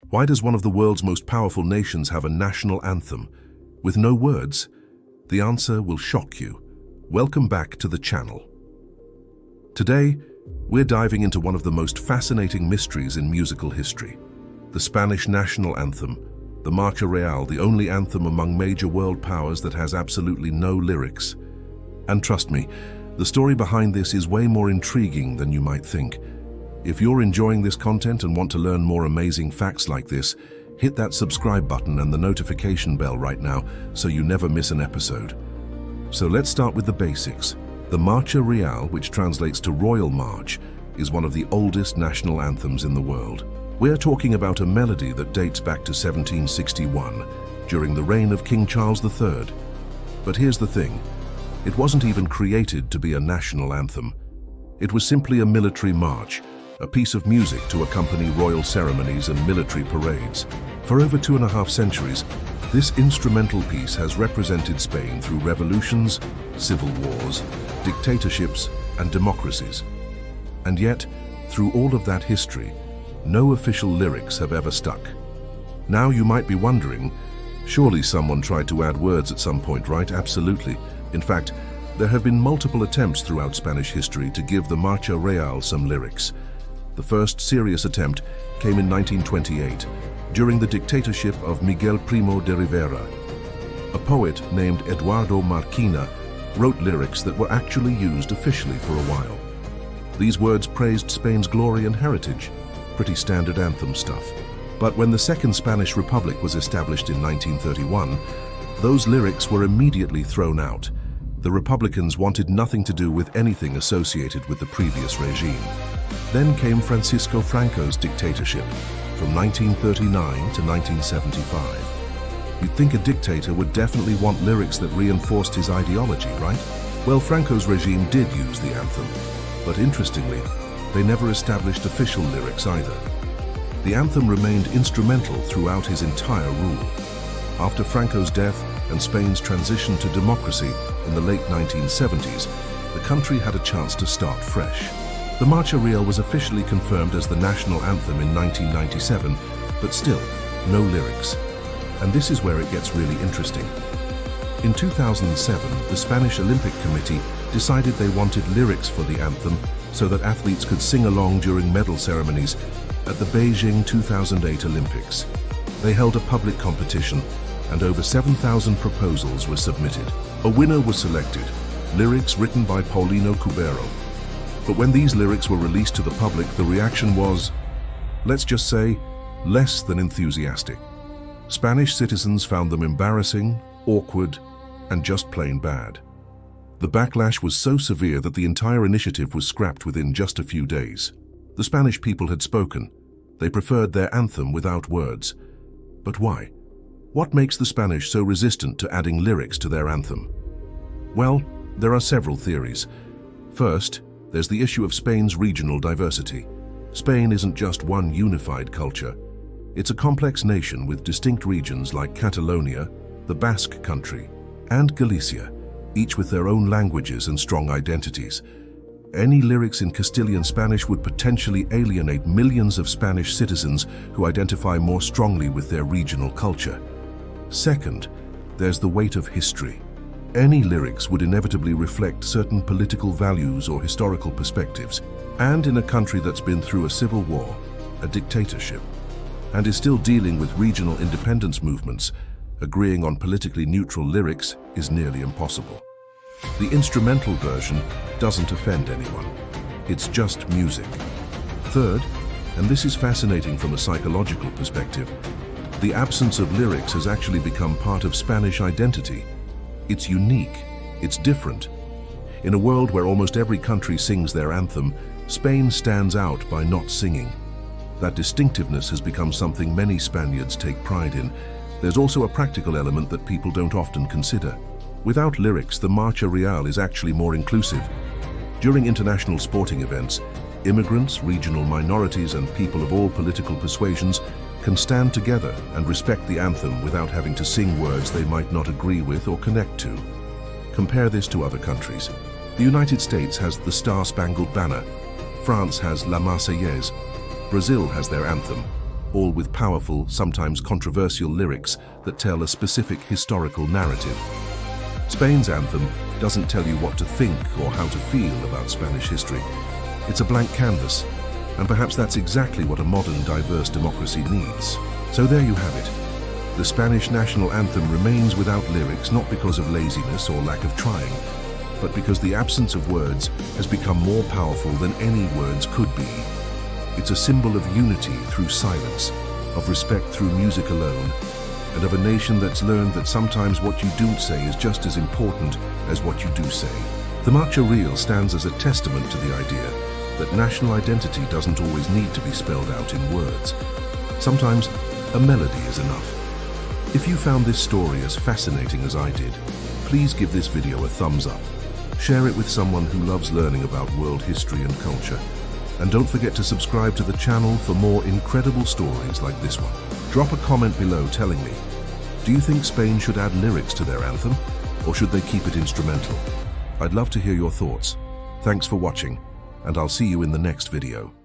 Why does one of the world's most powerful nations have a national anthem with no words? The answer will shock you. Welcome back to the channel. Today, we're diving into one of the most fascinating mysteries in musical history, the Spanish national anthem, the Marcha Real, the only anthem among major world powers that has absolutely no lyrics. And trust me, the story behind this is way more intriguing than you might think. If you're enjoying this content and want to learn more amazing facts like this, hit that subscribe button and the notification bell right now so you never miss an episode. So let's start with the basics. The Marcha Real, which translates to Royal March, is one of the oldest national anthems in the world. We're talking about a melody that dates back to 1761, during the reign of King Charles III. But here's the thing, it wasn't even created to be a national anthem. It was simply a military march, a piece of music to accompany royal ceremonies and military parades. For over 2.5 centuries, this instrumental piece has represented Spain through revolutions, civil wars, dictatorships, and democracies. And yet, through all of that history, no official lyrics have ever stuck. Now you might be wondering, surely someone tried to add words at some point, right? Absolutely. In fact, there have been multiple attempts throughout Spanish history to give the Marcha Real some lyrics. The first serious attempt came in 1928, during the dictatorship of Miguel Primo de Rivera. A poet named Eduardo Marquina wrote lyrics that were actually used officially for a while. These words praised Spain's glory and heritage, pretty standard anthem stuff. But when the Second Spanish Republic was established in 1931, those lyrics were immediately thrown out. The Republicans wanted nothing to do with anything associated with the previous regime. Then came Francisco Franco's dictatorship from 1939 to 1975. You'd think a dictator would definitely want lyrics that reinforced his ideology, right? Well, Franco's regime did use the anthem, but interestingly, they never established official lyrics either. The anthem remained instrumental throughout his entire rule. After Franco's death and Spain's transition to democracy in the late 1970s, the country had a chance to start fresh. The Marcha Real was officially confirmed as the national anthem in 1997, but still, no lyrics. And this is where it gets really interesting. In 2007, the Spanish Olympic Committee decided they wanted lyrics for the anthem so that athletes could sing along during medal ceremonies at the Beijing 2008 Olympics. They held a public competition, and over 7,000 proposals were submitted. A winner was selected, lyrics written by Paulino Cubero. But when these lyrics were released to the public, the reaction was, let's just say, less than enthusiastic. Spanish citizens found them embarrassing, awkward, and just plain bad. The backlash was so severe that the entire initiative was scrapped within just a few days. The Spanish people had spoken. They preferred their anthem without words. But why? What makes the Spanish so resistant to adding lyrics to their anthem? Well, there are several theories. First, there's the issue of Spain's regional diversity. Spain isn't just one unified culture. It's a complex nation with distinct regions like Catalonia, the Basque Country, and Galicia, each with their own languages and strong identities. Any lyrics in Castilian Spanish would potentially alienate millions of Spanish citizens who identify more strongly with their regional culture. Second, there's the weight of history. Any lyrics would inevitably reflect certain political values or historical perspectives. And in a country that's been through a civil war, a dictatorship, and is still dealing with regional independence movements, agreeing on politically neutral lyrics is nearly impossible. The instrumental version doesn't offend anyone. It's just music. Third, and this is fascinating from a psychological perspective, the absence of lyrics has actually become part of Spanish identity. It's unique, it's different. In a world where almost every country sings their anthem, Spain stands out by not singing. That distinctiveness has become something many Spaniards take pride in. There's also a practical element that people don't often consider. Without lyrics, the Marcha Real is actually more inclusive. During international sporting events, immigrants, regional minorities, and people of all political persuasions can stand together and respect the anthem without having to sing words they might not agree with or connect to. Compare this to other countries. The United States has the Star-Spangled Banner, France has La Marseillaise, Brazil has their anthem, all with powerful, sometimes controversial lyrics that tell a specific historical narrative. Spain's anthem doesn't tell you what to think or how to feel about Spanish history. It's a blank canvas, and perhaps that's exactly what a modern, diverse democracy needs. So there you have it. The Spanish national anthem remains without lyrics not because of laziness or lack of trying, but because the absence of words has become more powerful than any words could be. It's a symbol of unity through silence, of respect through music alone, and of a nation that's learned that sometimes what you don't say is just as important as what you do say. The Marcha Real stands as a testament to the idea that national identity doesn't always need to be spelled out in words. Sometimes a melody is enough. If you found this story as fascinating as I did, please give this video a thumbs up. Share it with someone who loves learning about world history and culture. And don't forget to subscribe to the channel for more incredible stories like this one. Drop a comment below telling me, do you think Spain should add lyrics to their anthem, or should they keep it instrumental? I'd love to hear your thoughts. Thanks for watching, and I'll see you in the next video.